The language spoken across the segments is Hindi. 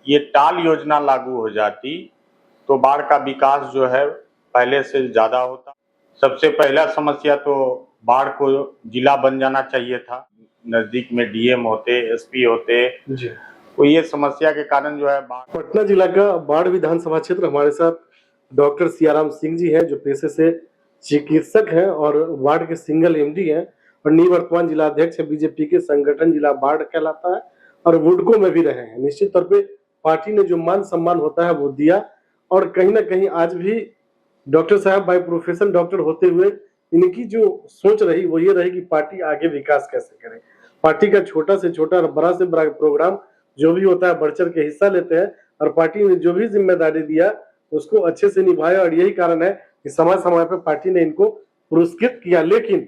ये टाल योजना लागू हो जाती तो बाढ़ का विकास जो है पहले से ज्यादा होता। सबसे पहला समस्या तो बाढ़ को जिला बन जाना चाहिए था, नजदीक में डीएम होते, एसपी होते जी। तो ये समस्या के कारण जो है पटना जिला का बाढ़ विधानसभा क्षेत्र, हमारे साथ डॉक्टर सियाराम सिंह जी हैं जो पेशे से चिकित्सक हैं और वार्ड के सिंगल एमडी हैं और निवर्तमान जिला अध्यक्ष है। बीजेपी के संगठन जिला बाढ़ कहलाता है और वुडको में भी रहे हैं। निश्चित तौर पे पार्टी ने जो मान सम्मान होता है वो दिया और कहीं ना कहीं आज भी डॉक्टर साहब बाय प्रोफेशन डॉक्टर होते हुए इनकी जो सोच रही वो ये रही कि पार्टी आगे विकास कैसे करे। पार्टी का छोटा से छोटा और बड़ा से बड़ा प्रोग्राम जो भी होता है बढ़ चढ़ के हिस्सा लेते हैं और पार्टी ने जो भी जिम्मेदारी दिया उसको अच्छे से निभाया और यही कारण है कि समय समय पर पार्टी ने इनको पुरस्कृत किया। लेकिन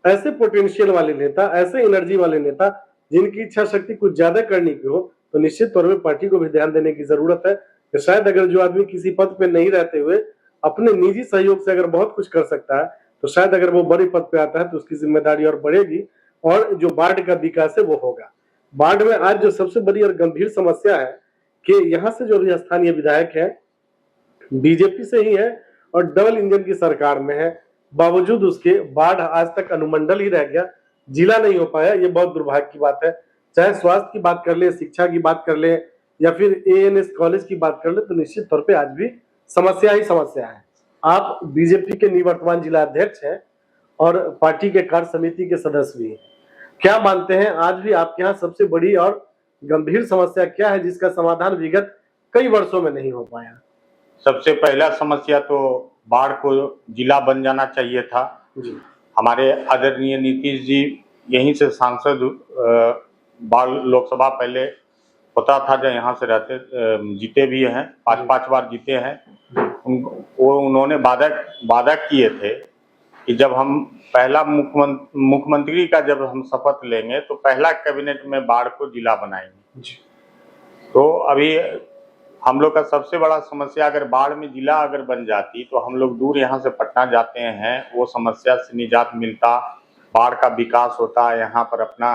ऐसे पोटेंशियल वाले नेता, ऐसे एनर्जी वाले नेता जिनकी इच्छा शक्ति कुछ ज्यादा करने की हो तो निश्चित तौर पर पार्टी को भी ध्यान देने की जरूरत है कि शायद अगर जो आदमी किसी पद पे नहीं रहते हुए अपने निजी सहयोग से अगर बहुत कुछ कर सकता है तो शायद अगर वो बड़े पद पे आता है तो उसकी जिम्मेदारी और बढ़ेगी और जो बाढ़ का विकास है वो होगा। बाढ़ में आज जो सबसे बड़ी और गंभीर समस्या है कि यहाँ से जो भी स्थानीय विधायक है बीजेपी से ही है और डबल इंजन की सरकार में है, बावजूद उसके बाढ़ आज तक अनुमंडल ही रह गया, जिला नहीं हो पाया। ये बहुत दुर्भाग्य की बात है। चाहे स्वास्थ्य की बात कर ले, शिक्षा की बात कर ले या फिर एएनएस कॉलेज की बात कर ले तो निश्चित तौर पे आज भी समस्या ही समस्या है। आप बीजेपी के निवर्तमान जिला अध्यक्ष हैं और पार्टी के कार्य समिति के सदस्य भी हैं। क्या मानते हैं आज भी आपके यहाँ सबसे बड़ी और गंभीर समस्या क्या है जिसका समाधान विगत कई वर्षों में नहीं हो पाया? सबसे पहला समस्या तो बाढ़ को जिला बन जाना चाहिए था जी। हमारे आदरणीय नीतीश जी यहीं से सांसद बाढ़ लोकसभा पहले होता था जब यहाँ से रहते, जीते भी हैं, 5 बार जीते हैं। उन्होंने वादा किए थे कि जब हम पहला मुख्यमंत्री का जब हम शपथ लेंगे तो पहला कैबिनेट में बाढ़ को जिला बनाएंगे। तो अभी हम लोग का सबसे बड़ा समस्या अगर बाढ़ में जिला अगर बन जाती तो हम लोग दूर यहाँ से पटना जाते हैं, वो समस्या से निजात मिलता, बाढ़ का विकास होता, यहाँ पर अपना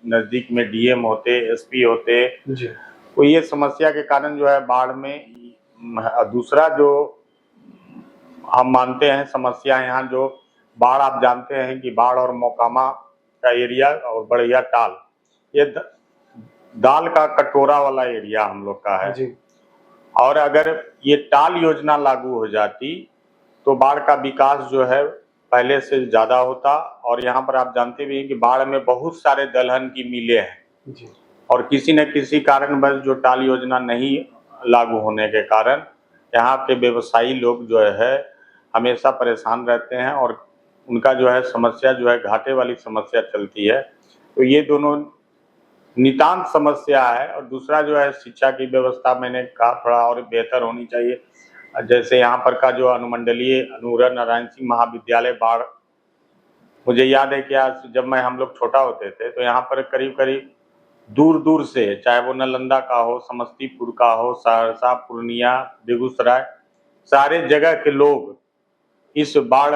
नजदीक में डीएम होते, एसपी होते। तो ये समस्या के कारण जो है बाढ़ में दूसरा जो हम मानते हैं समस्या यहाँ जो बाढ़, आप जानते हैं कि बाढ़ और मोकामा का एरिया और बढ़िया टाल, ये दाल का कटोरा वाला एरिया हम लोग का है जी। और अगर ये टाल योजना लागू हो जाती तो बाढ़ का विकास जो है पहले से ज्यादा होता। और यहाँ पर आप जानते भी हैं कि बाढ़ में बहुत सारे दलहन की मिलें हैं जी। और किसी न किसी कारणवश जो टाल योजना नहीं लागू होने के कारण यहाँ के व्यवसायी लोग जो है हमेशा परेशान रहते हैं और उनका जो है समस्या जो है घाटे वाली समस्या चलती है। तो ये दोनों नितांत समस्या है। और दूसरा जो है शिक्षा की व्यवस्था मैंने कहा थोड़ा और बेहतर होनी चाहिए। जैसे यहाँ पर का जो अनुमंडलीय अनुरा नारायण सिंह महाविद्यालय बाढ़, मुझे याद है कि आज जब हम लोग छोटा होते थे तो यहाँ पर करीब करीब दूर दूर से, चाहे वो नालंदा का हो, समस्तीपुर का हो, सहरसा, पूर्णिया, बेगूसराय, सारे जगह के लोग इस बाढ़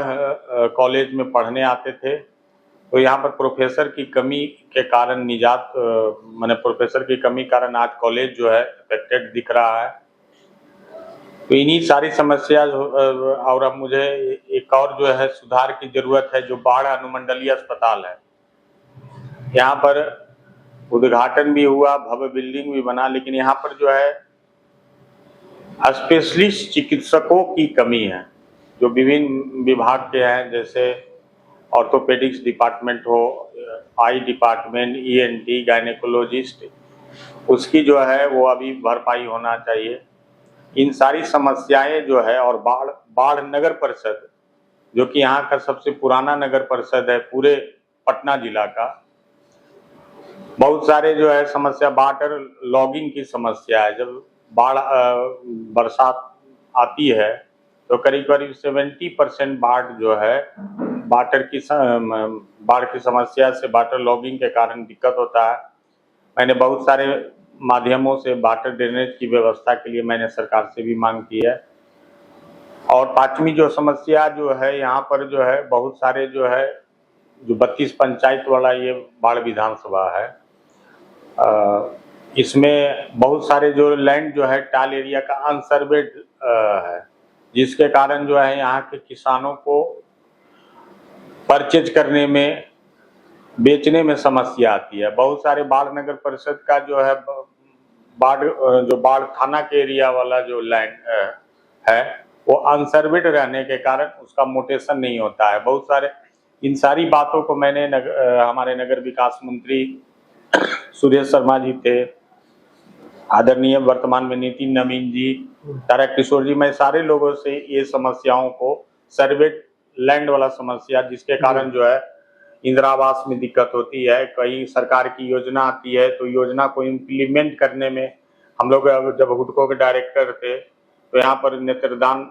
कॉलेज में पढ़ने आते थे। तो यहाँ पर प्रोफेसर की कमी के कारण मैंने प्रोफेसर की कमी कारण आज कॉलेज जो है अफेक्टेड दिख रहा है। तो इन्हीं सारी समस्या और अब मुझे एक और जो है सुधार की जरूरत है, जो बाढ़ अनुमंडलीय अस्पताल है। यहाँ पर उद्घाटन भी हुआ, भव्य बिल्डिंग भी बना, लेकिन यहाँ पर जो है स्पेशलिस्ट चिकित्सकों की कमी है जो विभिन्न विभाग के हैं, जैसे ऑर्थोपेडिक्स डिपार्टमेंट हो, आई डिपार्टमेंट, ईएनटी, गायनेकोलॉजिस्ट, उसकी जो है वो अभी भरपाई होना चाहिए। इन सारी समस्याएं जो है, और बाढ़ नगर परिषद जो कि यहाँ का सबसे पुराना नगर परिषद है पूरे पटना जिला का, बहुत सारे जो है समस्या वाटर लॉगिंग की समस्या है। जब बरसात आती है तो करीब करीब 70% बाढ़ जो है बाढ़ की समस्या से वाटर लॉगिंग के कारण दिक्कत होता है। मैंने बहुत सारे माध्यमों से वाटर ड्रेनेज की व्यवस्था के लिए मैंने सरकार से भी मांग की है। और पांचवी जो समस्या जो है यहाँ पर जो है बहुत सारे जो है जो 32 पंचायत वाला ये बाढ़ विधानसभा है, इसमें बहुत सारे जो लैंड जो है टाल एरिया का अनसर्वेड है, जिसके कारण जो है यहाँ के किसानों को परचेज करने में, बेचने में समस्या आती है। बहुत सारे बाढ़ नगर परिषद का जो है बाढ़ थाना के एरिया वाला जो लैंड है वो अनसर्वेड रहने के कारण उसका मोटेशन नहीं होता है। बहुत सारे इन सारी बातों को मैंने हमारे नगर विकास मंत्री सुरेश शर्मा जी थे, आदरणीय वर्तमान में नितिन नवीन जी, तारकिशोर जी, मैं सारे लोगों से ये समस्याओं को, सर्वेड लैंड वाला समस्या जिसके कारण जो है इंदिरा आवास में दिक्कत होती है, कहीं सरकार की योजना आती है तो योजना को इम्प्लीमेंट करने में हम लोग जब हुडको के डायरेक्टर थे तो यहाँ पर नेत्रदान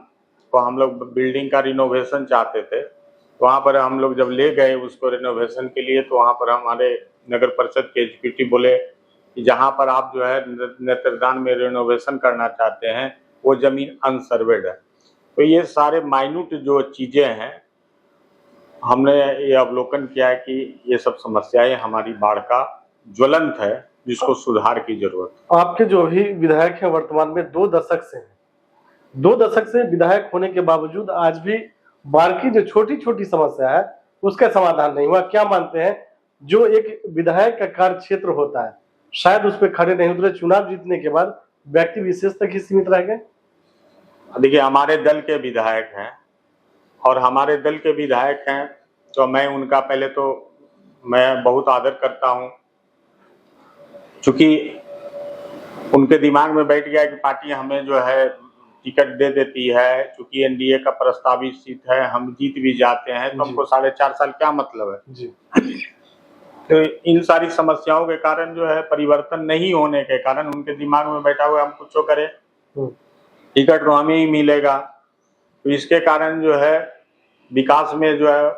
को हम लोग बिल्डिंग का रिनोवेशन चाहते थे, तो वहाँ पर हम लोग जब ले गए उसको रिनोवेशन के लिए, तो वहाँ पर हमारे नगर परिषद के एग्जीक्यूटिव बोले कि जहाँ पर आप जो है नेत्रदान में रिनोवेशन करना चाहते हैं वो जमीन अनसर्वेड है। तो ये सारे माइन्यूट जो चीज़ें हैं हमने ये अवलोकन किया है कि ये सब समस्याएं हमारी बाढ़ का ज्वलंत है, जिसको सुधार की जरूरत है। आपके जो भी विधायक हैं वर्तमान में 2 दशक से हैं, 2 दशक से विधायक होने के बावजूद आज भी बाढ़ की जो छोटी छोटी समस्या है उसका समाधान नहीं हुआ। क्या मानते हैं, जो एक विधायक का कार्य क्षेत्र होता है शायद उस पर खड़े नहीं उतरे, चुनाव जीतने के बाद व्यक्ति विशेष तक ही सीमित रह गए? देखिए, हमारे दल के विधायक हैं और हमारे दल के विधायक हैं तो मैं उनका पहले तो मैं बहुत आदर करता हूं, चूंकि उनके दिमाग में बैठ गया कि पार्टी हमें जो है टिकट दे देती है, चूंकि एनडीए का प्रस्तावित सीट है, हम जीत भी जाते हैं तो हमको 4.5 साल क्या मतलब है जी। तो इन सारी समस्याओं के कारण जो है परिवर्तन नहीं होने के कारण उनके दिमाग में बैठा हुआ हम कुछ करें टिकट तो हमें ही मिलेगा, तो इसके कारण जो है विकास में जो है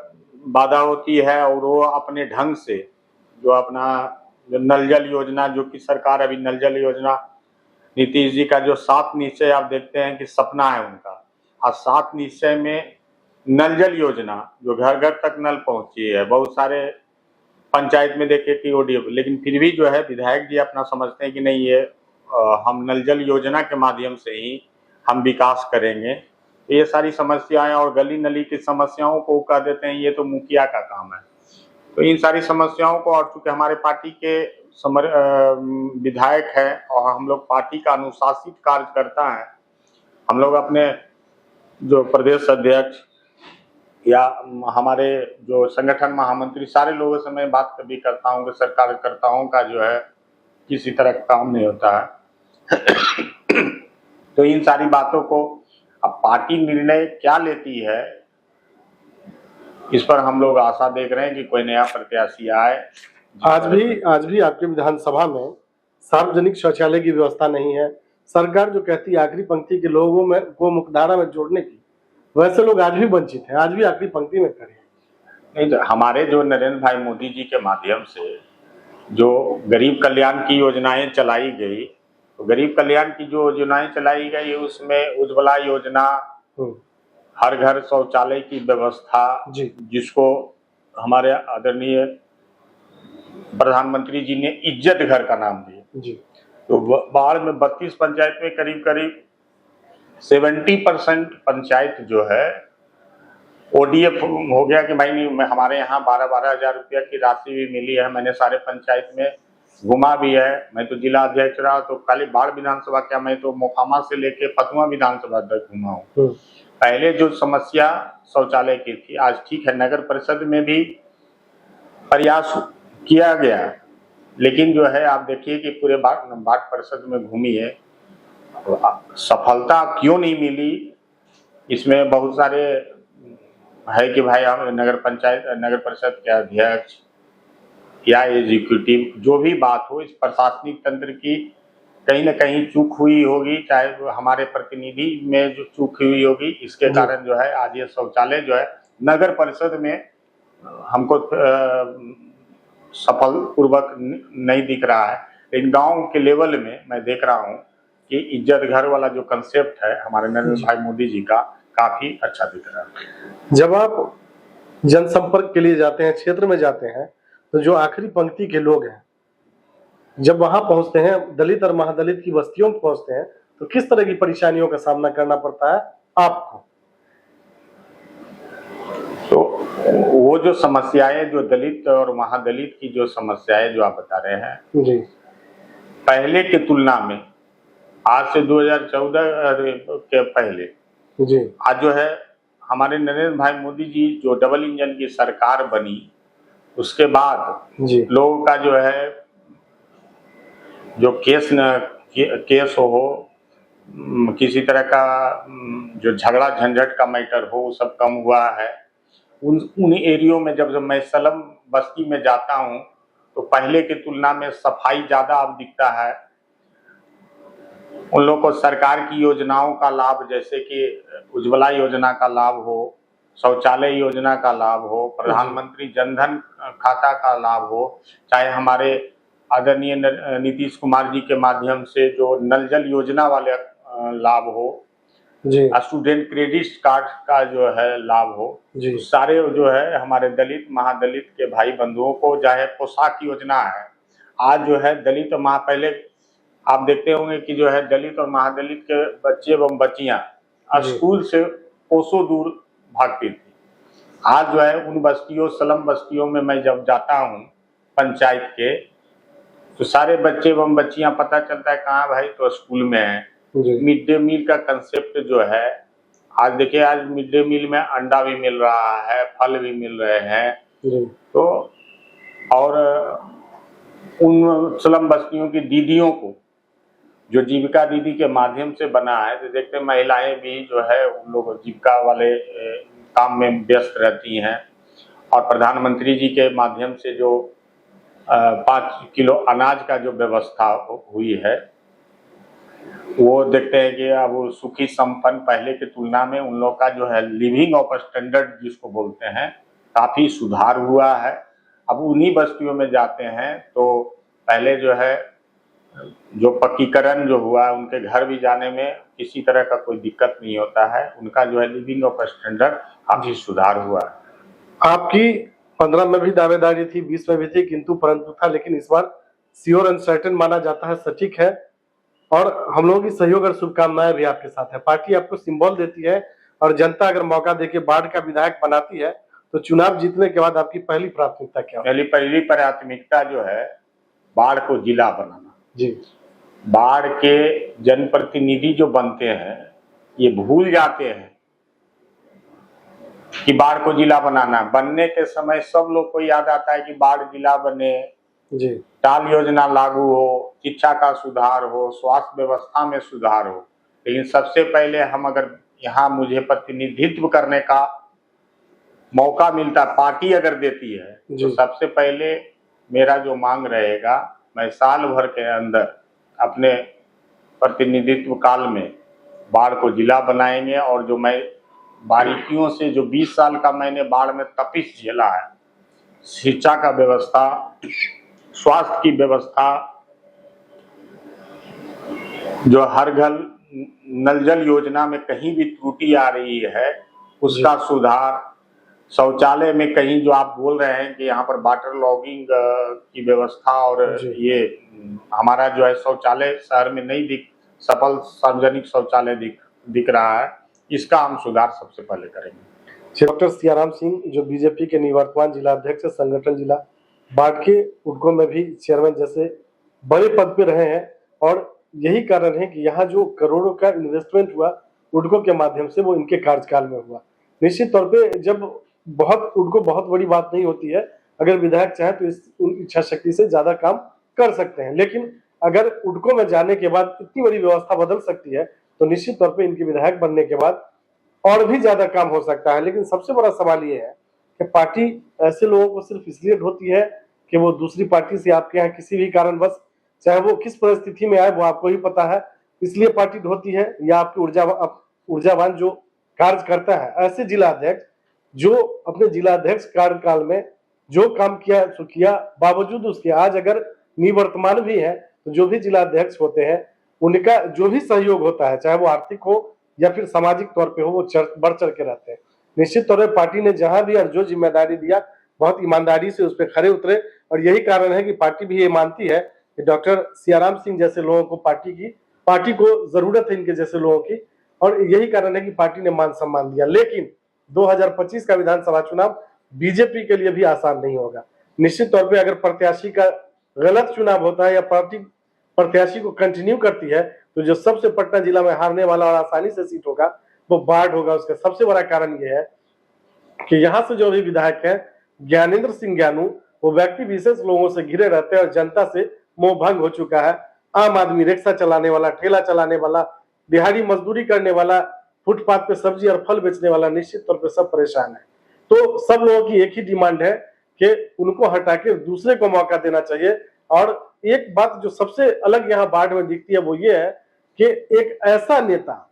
बाधा होती है। और वो अपने ढंग से जो अपना जो नल जल योजना, जो कि सरकार अभी नल जल योजना, नीतीश जी का जो 7 निश्चय आप देखते हैं कि सपना है उनका, और 7 निश्चय में नल जल योजना जो घर घर तक नल पहुंची है, बहुत सारे पंचायत में देखे कि ओडीएफ, लेकिन फिर भी जो है विधायक जी अपना समझते हैं कि नहीं ये हम नल जल योजना के माध्यम से ही हम विकास करेंगे। तो ये सारी समस्याएं और गली नली की समस्याओं को कह देते हैं ये तो मुखिया का काम है। तो इन सारी समस्याओं को, और चूंकि हमारे पार्टी के विधायक है और हम लोग पार्टी का अनुशासित कार्यकर्ता है, हम लोग अपने जो प्रदेश अध्यक्ष या हमारे जो संगठन महामंत्री सारे लोगों से मैं बात कभी करता हूँ कि सरकार कार्यकर्ताओं का जो है किसी तरह का काम नहीं होता है। तो इन सारी बातों को अब पार्टी निर्णय क्या लेती है इस पर हम लोग आशा देख रहे हैं कि कोई नया प्रत्याशी आए। आज भी आपके विधानसभा में सार्वजनिक शौचालय की व्यवस्था नहीं है। सरकार जो कहती है आखिरी पंक्ति के लोगों में को मुख्यधारा में जोड़ने की, वैसे लोग आज भी वंचित हैं, आज भी आखिरी पंक्ति में खड़े हैं। नहीं, तो हमारे जो नरेंद्र भाई मोदी जी के माध्यम से जो गरीब कल्याण की योजनाएं चलाई गई, तो गरीब कल्याण की जो योजनाएं चलाई गई उसमें उज्ज्वला योजना, हर घर शौचालय की व्यवस्था, जिसको हमारे आदरणीय प्रधानमंत्री जी ने इज्जत घर का नाम दिया। तो बाढ़ में 32 पंचायत में करीब करीब 70% पंचायत जो है ओडीएफ हो गया कि भाई हमारे यहाँ 12-12 हजार रुपया की राशि भी मिली है। मैंने सारे पंचायत में घुमा भी है, मैं तो जिला अध्यक्ष रहा, तो खाली बाढ़ विधानसभा क्या, मैं तो मोकामा से लेके फतुआ विधानसभा तक घुमा हूँ। पहले जो समस्या शौचालय की थी, आज ठीक है, नगर परिषद में भी प्रयास किया गया, लेकिन जो है आप देखिए कि पूरे बाढ़ परिषद में घूमी है, सफलता क्यों नहीं मिली, इसमें बहुत सारे है कि भाई हम नगर परिषद के अध्यक्ष या एग्जीक्यूटिव जो भी बात हो, इस प्रशासनिक तंत्र की कहीं ना कहीं चूक हुई होगी, चाहे हमारे प्रतिनिधि में जो चूक हुई होगी, इसके कारण जो है आज ये शौचालय जो है नगर परिषद में हमको सफल पूर्वक नहीं दिख रहा है। लेकिन गांव के लेवल में मैं देख रहा हूं कि इज्जत घर वाला जो कंसेप्ट है हमारे नरेंद्र भाई मोदी जी का, काफी अच्छा दिख रहा है। जब आप जनसंपर्क के लिए जाते हैं, क्षेत्र में जाते हैं, तो जो आखिरी पंक्ति के लोग हैं जब वहां पहुंचते हैं, दलित और महादलित की बस्तियों में पहुंचते हैं, तो किस तरह की परेशानियों का सामना करना पड़ता है आपको? तो वो जो समस्याएं, जो दलित और महादलित की जो समस्याएं जो आप बता रहे हैं, जी पहले की तुलना में आज से 2014 के पहले जी आज जो है हमारे नरेंद्र भाई मोदी जी जो डबल इंजन की सरकार बनी, उसके बाद जी लोगों का जो है जो केस हो किसी तरह का जो झगड़ा झंझट का मैटर हो, वो सब कम हुआ है। उन एरियो में जब मैं सलम बस्ती में जाता हूँ तो पहले की तुलना में सफाई ज्यादा अब दिखता है। उन लोगों को सरकार की योजनाओं का लाभ, जैसे कि उज्ज्वला योजना का लाभ हो, शौचालय योजना का लाभ हो, प्रधानमंत्री जनधन खाता का लाभ हो, चाहे हमारे आदरणीय नीतीश कुमार जी के माध्यम से जो नल जल योजना वाले लाभ हो, जी स्टूडेंट क्रेडिट कार्ड का जो है लाभ हो, जी सारे जो है हमारे दलित महादलित के भाई बंधुओं को, चाहे पोशाक योजना है। आज जो है दलित और पहले आप देखते होंगे कि जो है दलित और महादलित के बच्चे एवं बच्चियां स्कूल से कोसों दूर भागती थी। आज जो है उन बस्तियों, स्लम बस्तियों में मैं जब जाता हूँ पंचायत के, तो सारे बच्चे एवं बच्चियां पता चलता है कहाँ भाई, तो स्कूल में है। मिड डे मील का कंसेप्ट जो है, आज देखिए आज मिड डे मील में अंडा भी मिल रहा है, फल भी मिल रहे हैं। तो और उन स्लम बस्तियों की दीदियों को जो जीविका दीदी के माध्यम से बना है, तो देखते हैं महिलाएं भी जो है उन लोग जीविका वाले काम में व्यस्त रहती हैं। और प्रधानमंत्री जी के माध्यम से जो 5 किलो अनाज का जो व्यवस्था हुई है, वो देखते हैं कि अब वो सुखी संपन्न पहले की तुलना में उन लोग का जो है लिविंग ऑफ स्टैंडर्ड जिसको बोलते हैं, काफी सुधार हुआ है। अब उन्हीं बस्तियों में जाते हैं तो पहले जो है जो पक्कीकरण जो हुआ, उनके घर भी जाने में किसी तरह का कोई दिक्कत नहीं होता है। उनका जो है लिविंग ऑफ स्टैंडर्ड काफी सुधार हुआ है। आपकी 15 में भी दावेदारी थी, 20 में भी थी, किंतु परंतु था, लेकिन इस बार श्योर अनसर्टेन माना जाता है, सटीक है। और हम लोगों की सहयोग और शुभकामनाएं भी आपके साथ है। पार्टी आपको सिंबल देती है और जनता अगर मौका देके बाढ़ का विधायक बनाती है तो चुनाव जीतने के बाद आपकी पहली प्राथमिकता क्या होगी? मेरी पहली प्राथमिकता जो है बाढ़ को जिला बनाना। जी, बाढ़ के जनप्रतिनिधि जो बनते हैं ये भूल जाते हैं कि बाढ़ को जिला बनाना। बनने के समय सब लोग को याद आता है कि बाढ़ जिला बने, जी, टाल योजना लागू हो, शिक्षा का सुधार हो, स्वास्थ्य व्यवस्था में सुधार हो। लेकिन सबसे पहले हम अगर यहाँ मुझे प्रतिनिधित्व करने का मौका मिलता, पार्टी अगर देती है, तो सबसे पहले मेरा जो मांग रहेगा, मैं साल भर के अंदर अपने प्रतिनिधित्व काल में बाढ़ को जिला बनाएंगे। और जो मैं बारीकियों से जो 20 साल का मैंने बाढ़ में तपिश झेला है, शिक्षा का व्यवस्था, स्वास्थ्य की व्यवस्था, जो हर घर नल जल योजना में कहीं भी त्रुटि आ रही है उसका सुधार, शौचालय में कहीं जो आप बोल रहे हैं कि यहाँ पर वाटर लॉगिंग की व्यवस्था, और ये हमारा जो है शौचालय शहर में नहीं सफल सार्वजनिक शौचालय दिख रहा है, इसका हम सुधार सबसे पहले करेंगे। डॉक्टर सियाराम सिंह जो बीजेपी के निवर्तमान जिला अध्यक्ष, संगठन जिला बाढ़ के उडको में भी चेयरमैन जैसे बड़े पद पे रहे हैं, और यही कारण है कि यहाँ जो करोड़ों का इन्वेस्टमेंट हुआ उडको के माध्यम से, वो इनके कार्यकाल में हुआ। निश्चित तौर पे जब उडको बहुत बड़ी बात नहीं होती है, अगर विधायक चाहे तो इस इच्छा शक्ति से ज्यादा काम कर सकते हैं, लेकिन अगर उडको में जाने के बाद इतनी बड़ी व्यवस्था बदल सकती है तो निश्चित तौर पे इनके विधायक बनने के बाद और भी ज्यादा काम हो सकता है। लेकिन सबसे बड़ा सवाल ये है कि पार्टी ऐसे लोगों को सिर्फ इसलिए ढोती है कि वो दूसरी पार्टी से आपके यहाँ किसी भी कारणवश, चाहे वो किस परिस्थिति में आए वो आपको ही पता है, इसलिए पार्टी ढोती है, या आपकी ऊर्जावान जो कार्य करता है। ऐसे जिला अध्यक्ष जो अपने जिला अध्यक्ष कार्यकाल में जो काम किया सो किया, बावजूद उसके आज अगर निवर्तमान भी है तो जो भी जिला अध्यक्ष होते हैं उनका जो भी सहयोग होता है, चाहे वो आर्थिक हो या फिर सामाजिक तौर पे हो, वो बढ़ चढ़ के रहते हैं। निश्चित तौर पर पार्टी ने जहां भी और जो जिम्मेदारी दिया बहुत ईमानदारी से उस पर खड़े उतरे, और यही कारण है कि पार्टी भी ये मानती है कि डॉक्टर सियाराम सिंह जैसे लोगों को पार्टी को जरूरत है इनके जैसे लोगों की, और यही कारण है कि पार्टी ने मान सम्मान दिया। लेकिन 2025 का विधानसभा चुनाव बीजेपी के लिए भी आसान नहीं होगा। निश्चित तौर पे अगर प्रत्याशी का गलत चुनाव होता है या पार्टी प्रत्याशी को कंटिन्यू करती है, तो जो सबसे पटना जिला में हारने वाला और आसानी से सीट होगा वो बाढ़ होगा। उसका सबसे बड़ा कारण यह है कि यहाँ से जो भी विधायक है ज्ञानेंद्र सिंह ज्ञानू, वो व्यक्ति विशेष लोगों से घिरे रहते हैं और जनता से मोह भंग हो चुका है। आम आदमी, रिक्शा चलाने वाला, ठेला चलाने वाला, दिहाड़ी मजदूरी करने वाला, फुटपाथ पे सब्जी और फल बेचने वाला, निश्चित तौर पे सब परेशान है। तो सब लोगों की एक ही डिमांड है कि उनको हटा के दूसरे को मौका देना चाहिए। और एक बात जो सबसे अलग यहाँ बाढ़ में दिखती है वो ये है कि एक ऐसा नेता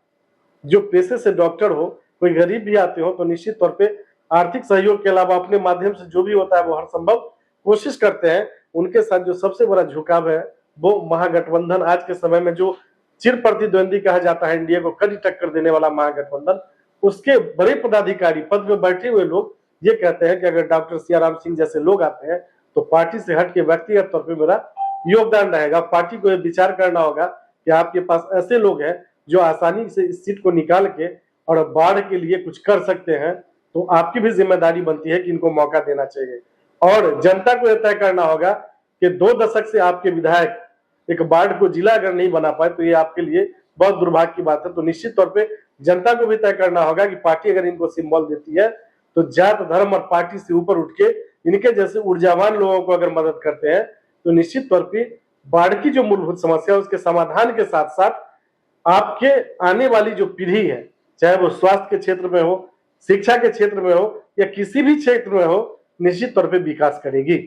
जो पेशे से डॉक्टर हो, कोई गरीब भी आते हो तो निश्चित तौर पे आर्थिक सहयोग के अलावा अपने माध्यम से जो भी होता है वो हर संभव कोशिश करते हैं। उनके साथ जो सबसे बड़ा झुकाव है वो महागठबंधन, आज के समय में जो चिर प्रतिद्वंदी कहा जाता है, इंडिया को कड़ी टक्कर देने वाला महागठबंधन, उसके बड़े पदाधिकारी पद में बैठे हुए लोग ये कहते हैं कि अगर डॉक्टर सियाराम सिंह जैसे लोग आते हैं तो पार्टी से हट के व्यक्तिगत तौर पर मेरा योगदान रहेगा। पार्टी को यह विचार करना होगा कि आपके पास ऐसे लोग हैं जो आसानी से इस सीट को निकाल के और बाढ़ के लिए कुछ कर सकते हैं, तो आपकी भी जिम्मेदारी बनती है कि इनको मौका देना चाहिए। और जनता को यह तय करना होगा कि 2 दशक से आपके विधायक एक बाढ़ को जिला अगर नहीं बना पाए तो ये आपके लिए बहुत दुर्भाग्य की बात है। तो निश्चित तौर पे जनता को भी तय करना होगा कि पार्टी अगर इनको सिंबल देती है तो जात धर्म और पार्टी से ऊपर उठ के इनके जैसे ऊर्जावान लोगों को अगर मदद करते हैं तो निश्चित तौर पे बाढ़ की जो मूलभूत समस्या है उसके समाधान के साथ साथ आपके आने वाली जो पीढ़ी है, चाहे वो स्वास्थ्य के क्षेत्र में हो, शिक्षा के क्षेत्र में हो या किसी भी क्षेत्र में हो, निश्चित तौर पे विकास करेगी।